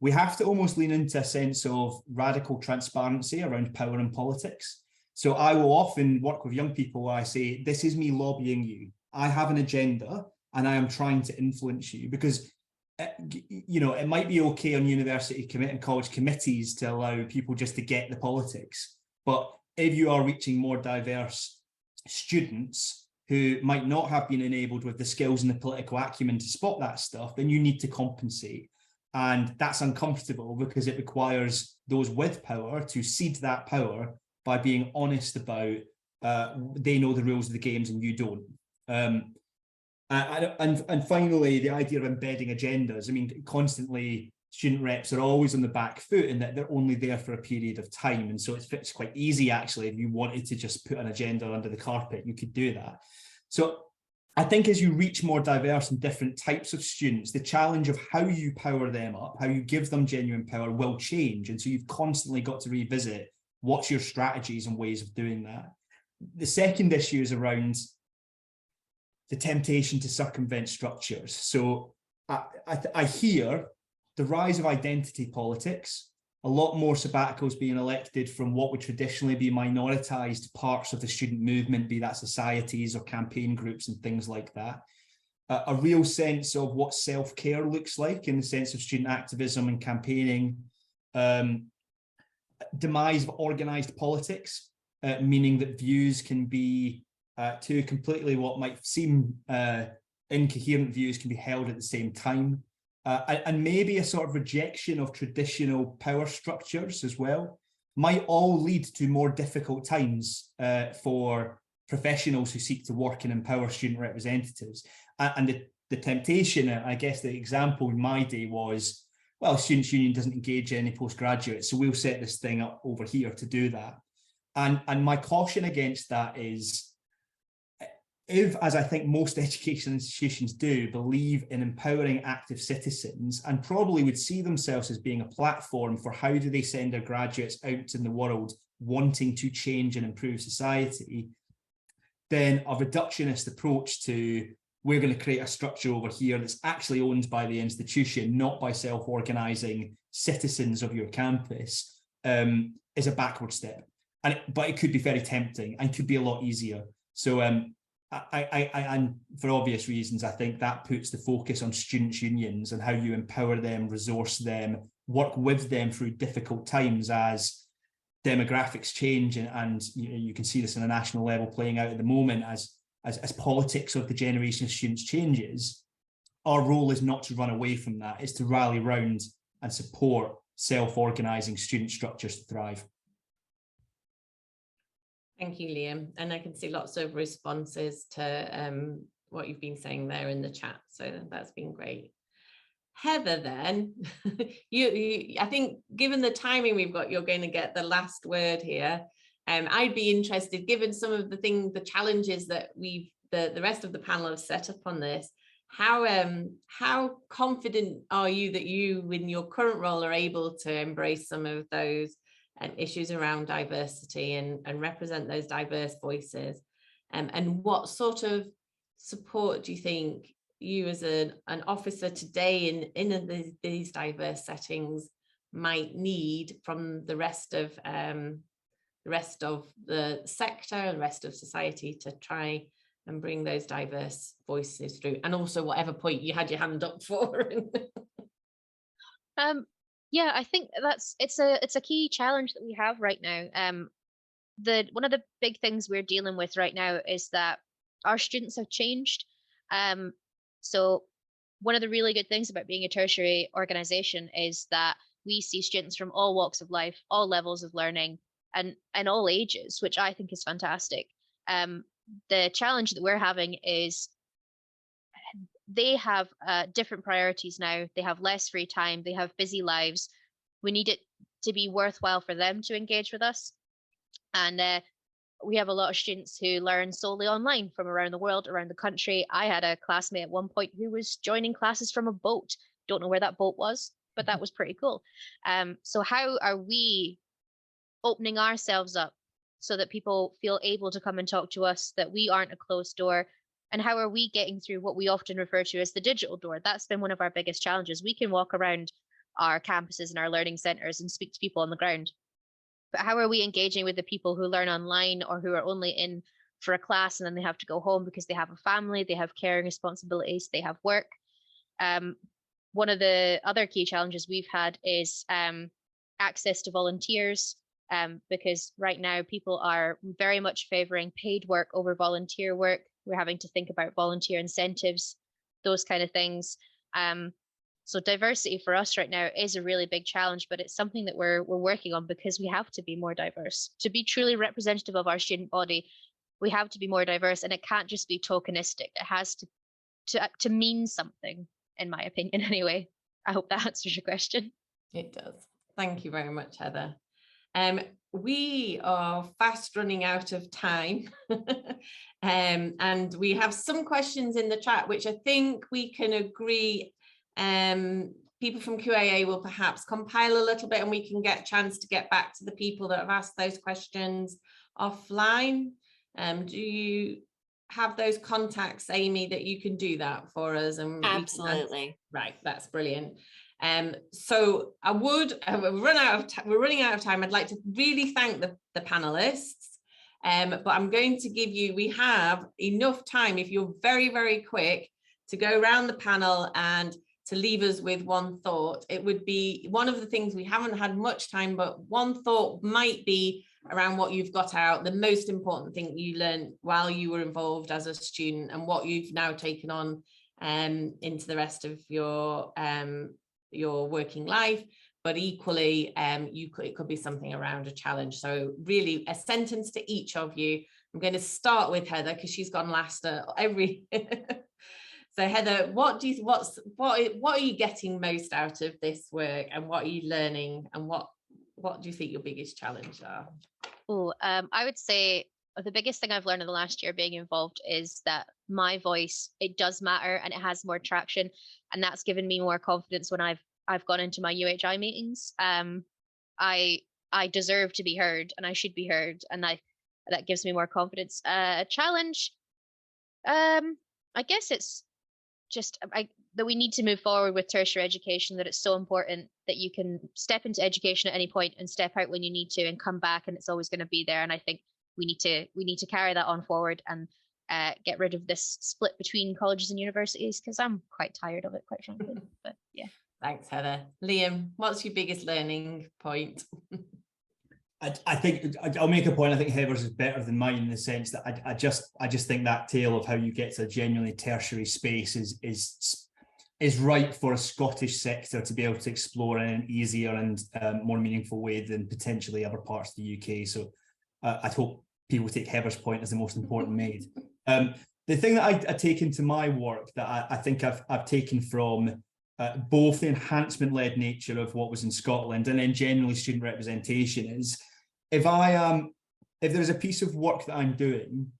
We have to almost lean into a sense of radical transparency around power and politics. So I will often work with young people where I say, this is me lobbying you. I have an agenda and I am trying to influence you, because it might be okay on university and college committees to allow people just to get the politics. But if you are reaching more diverse students who might not have been enabled with the skills and the political acumen to spot that stuff, then you need to compensate. And that's uncomfortable because it requires those with power to cede that power by being honest about they know the rules of the games and you don't. And finally, the idea of embedding agendas. I mean, constantly student reps are always on the back foot in that they're only there for a period of time. And so it's quite easy, actually, if you wanted to just put an agenda under the carpet, you could do that. So I think as you reach more diverse and different types of students, the challenge of how you power them up, how you give them genuine power will change. And so you've constantly got to revisit what's your strategies and ways of doing that. The second issue is around the temptation to circumvent structures. So I hear the rise of identity politics, a lot more sabbaticals being elected from what would traditionally be minoritized parts of the student movement, be that societies or campaign groups and things like that. A real sense of what self-care looks like in the sense of student activism and campaigning. Demise of organized politics, meaning that views can be two completely what might seem incoherent views can be held at the same time. And maybe a sort of rejection of traditional power structures as well might all lead to more difficult times for professionals who seek to work and empower student representatives. And the temptation, I guess the example in my day was well, Students' Union doesn't engage any postgraduates, so we'll set this thing up over here to do that. And my caution against that is, if, as I think most education institutions do, believe in empowering active citizens and probably would see themselves as being a platform for how do they send their graduates out in the world wanting to change and improve society, then a reductionist approach to we're going to create a structure over here that's actually owned by the institution, not by self-organising citizens of your campus, is a backward step. But it could be very tempting and could be a lot easier. So and for obvious reasons, I think that puts the focus on students' unions and how you empower them, resource them, work with them through difficult times as demographics change, and you can see this on a national level playing out at the moment as politics of the generation of students changes. Our role is not to run away from that, it's to rally round and support self-organising student structures to thrive. Thank you, Liam. And I can see lots of responses to what you've been saying there in the chat. So that's been great. Heather, then, I think given the timing we've got, you're going to get the last word here. I'd be interested, given some of the challenges that the rest of the panel have set up on this, how confident are you that you, in your current role, are able to embrace some of those issues around diversity and represent those diverse voices? And what sort of support do you think you as an officer today in these diverse settings might need from the rest of the sector and the rest of society to try and bring those diverse voices through? And also whatever point you had your hand up for. Yeah, I think it's a key challenge that we have right now. One of the big things we're dealing with right now is that our students have changed. So one of the really good things about being a tertiary organisation is that we see students from all walks of life, all levels of learning, and all ages, which I think is fantastic. The challenge that we're having is they have different priorities now. They have less free time. They have busy lives. We need it to be worthwhile for them to engage with us. And we have a lot of students who learn solely online from around the world, around the country. I had a classmate at one point who was joining classes from a boat. Don't know where that boat was, but that was pretty cool. So how are we opening ourselves up so that people feel able to come and talk to us, that we aren't a closed door? And how are we getting through what we often refer to as the digital door? That's been one of our biggest challenges. We can walk around our campuses and our learning centres and speak to people on the ground. But how are we engaging with the people who learn online or who are only in for a class and then they have to go home because they have a family, they have caring responsibilities, they have work? One of the other key challenges we've had is access to volunteers, because right now people are very much favouring paid work over volunteer work. We're having to think about volunteer incentives, those kind of things. So diversity for us right now is a really big challenge, but it's something that we're working on because we have to be more diverse. To be truly representative of our student body, we have to be more diverse, and it can't just be tokenistic. It has to mean something, in my opinion, anyway. I hope that answers your question. It does. Thank you very much, Heather. We are fast running out of time. And we have some questions in the chat, which I think we can agree people from QAA will perhaps compile a little bit and we can get a chance to get back to the people that have asked those questions offline. Do you have those contacts, Amy, that you can do that for us? And absolutely. Right, that's brilliant. So we're running out of time. I'd like to really thank the panelists, but I'm going to give you, we have enough time, if you're very, very quick, to go around the panel and to leave us with one thought. It would be one of the things we haven't had much time, but one thought might be around what you've got out, the most important thing you learned while you were involved as a student and what you've now taken on into the rest of your working life. But equally, it could be something around a challenge. So really a sentence to each of you. I'm going to start with Heather because she's gone last every. So Heather, what are you getting most out of this work, and what are you learning, and what do you think your biggest challenges are? Oh, I would say the biggest thing I've learned in the last year being involved is that my voice, it does matter and it has more traction, and that's given me more confidence when I've gone into my UHI meetings. I deserve to be heard, and I should be heard, and that gives me more confidence. Challenge, I guess it's just that we need to move forward with tertiary education, that it's so important that you can step into education at any point and step out when you need to and come back, and it's always going to be there. And I think we need to carry that on forward and get rid of this split between colleges and universities, because I'm quite tired of it, quite frankly. But yeah. Thanks, Heather. Liam, what's your biggest learning point? I think I'll make a point. I think Heather's is better than mine in the sense that I just think that tale of how you get to a genuinely tertiary space is right for a Scottish sector to be able to explore in an easier and more meaningful way than potentially other parts of the UK. So I hope people take Heather's point as the most important made. The thing that I take into my work that I think I've taken from both the enhancement-led nature of what was in Scotland and then generally student representation is, if there's a piece of work that I'm doing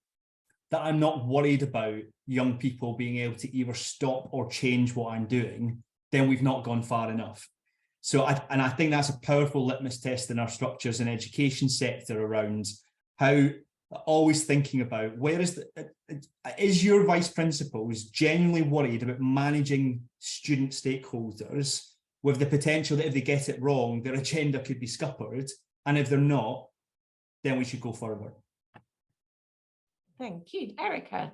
that I'm not worried about young people being able to either stop or change what I'm doing, then we've not gone far enough. So I think that's a powerful litmus test in our structures and education sector around how always thinking about is your vice principals genuinely worried about managing student stakeholders with the potential that if they get it wrong, their agenda could be scuppered, and if they're not, then we should go further. Thank you. Erica.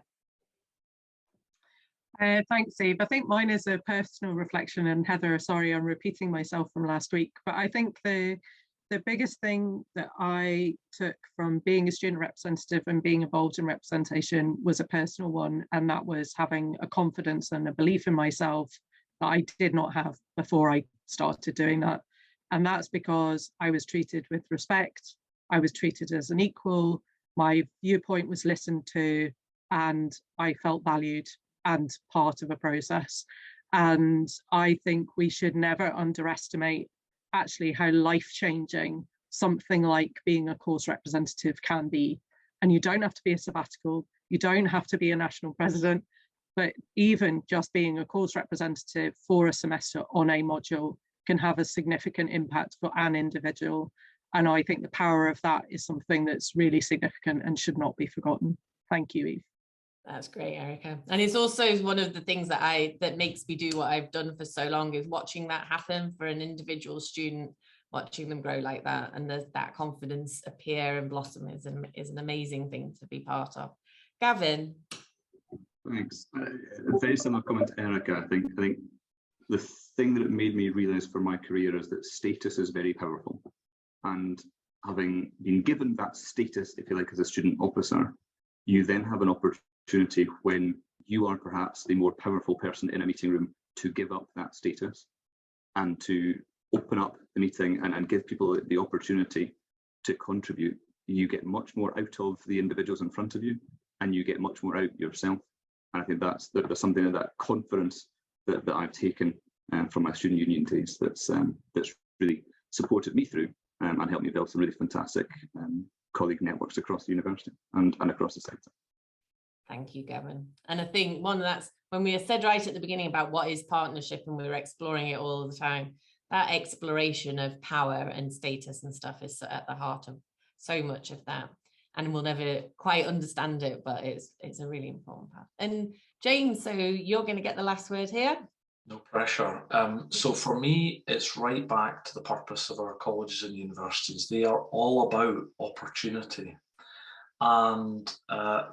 Thanks, Eve. I think mine is a personal reflection, and Heather, sorry, I'm repeating myself from last week, but I think the biggest thing that I took from being a student representative and being involved in representation was a personal one, and that was having a confidence and a belief in myself that I did not have before I started doing that. And that's because I was treated with respect, I was treated as an equal, my viewpoint was listened to, and I felt valued and part of a process. And I think we should never underestimate actually how life-changing something like being a course representative can be. And you don't have to be a sabbatical, you don't have to be a national president, but even just being a course representative for a semester on a module can have a significant impact for an individual. And I think the power of that is something that's really significant and should not be forgotten. Thank you, Eve. That's great, Erica. And it's also one of the things that makes me do what I've done for so long, is watching that happen for an individual student, watching them grow like that, and that confidence appear and blossom is an amazing thing to be part of. Gavin. Thanks. A very similar comment to Erica. I think the thing that it made me realise for my career is that status is very powerful, and having been given that status, if you like, as a student officer, you then have an opportunity when you are perhaps the more powerful person in a meeting room to give up that status and to open up the meeting and give people the opportunity to contribute. You get much more out of the individuals in front of you, and you get much more out yourself. And I think there's something of that confidence that I've taken from my student union days that's really supported me through and helped me build some really fantastic colleague networks across the university and across the sector. Thank you, Gavin. And I think that's when we said right at the beginning about what is partnership, and we were exploring it all the time, that exploration of power and status and stuff is at the heart of so much of that. And we'll never quite understand it, but it's a really important part. And James, so you're going to get the last word here. No pressure. So for me, it's right back to the purpose of our colleges and universities. They are all about opportunity. And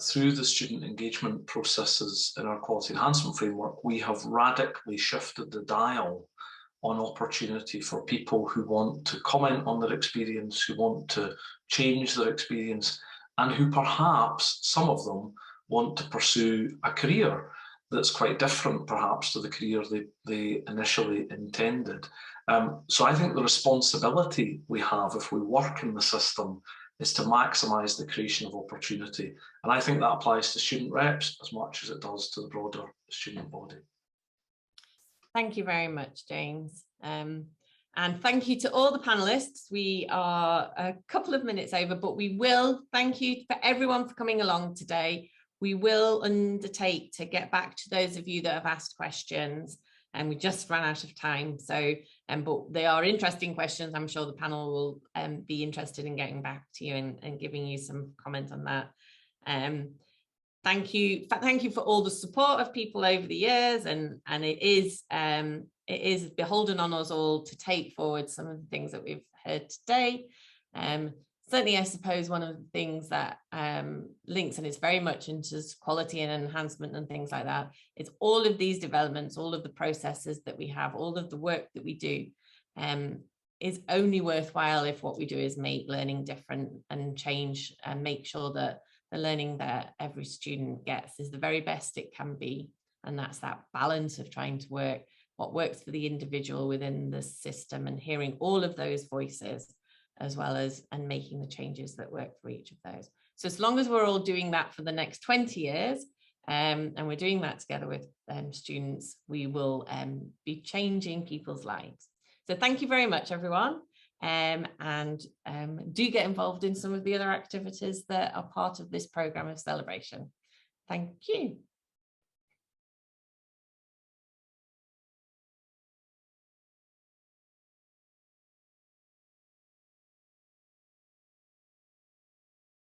through the student engagement processes in our quality enhancement framework, we have radically shifted the dial on opportunity for people who want to comment on their experience, who want to change their experience, and who perhaps, some of them, want to pursue a career that's quite different perhaps to the career they initially intended. So I think the responsibility we have if we work in the system is to maximise the creation of opportunity. And I think that applies to student reps as much as it does to the broader student body. Thank you very much, James. And thank you to all the panellists. We are a couple of minutes over, but we will thank you for everyone for coming along today. We will undertake to get back to those of you that have asked questions, and we just ran out of time. So, but they are interesting questions. I'm sure the panel will be interested in getting back to you and giving you some comment on that. Thank you for all the support of people over the years, and it is beholden on us all to take forward some of the things that we've heard today. Certainly, I suppose one of the things that links, and it's very much into quality and enhancement and things like that, is all of these developments, all of the processes that we have, all of the work that we do is only worthwhile if what we do is make learning different and change and make sure that the learning that every student gets is the very best it can be. And that's that balance of trying to work what works for the individual within the system and hearing all of those voices, as well as and making the changes that work for each of those. So as long as we're all doing that for the next 20 years, and we're doing that together with students, we will be changing people's lives. So thank you very much, everyone. And do get involved in some of the other activities that are part of this programme of celebration. Thank you.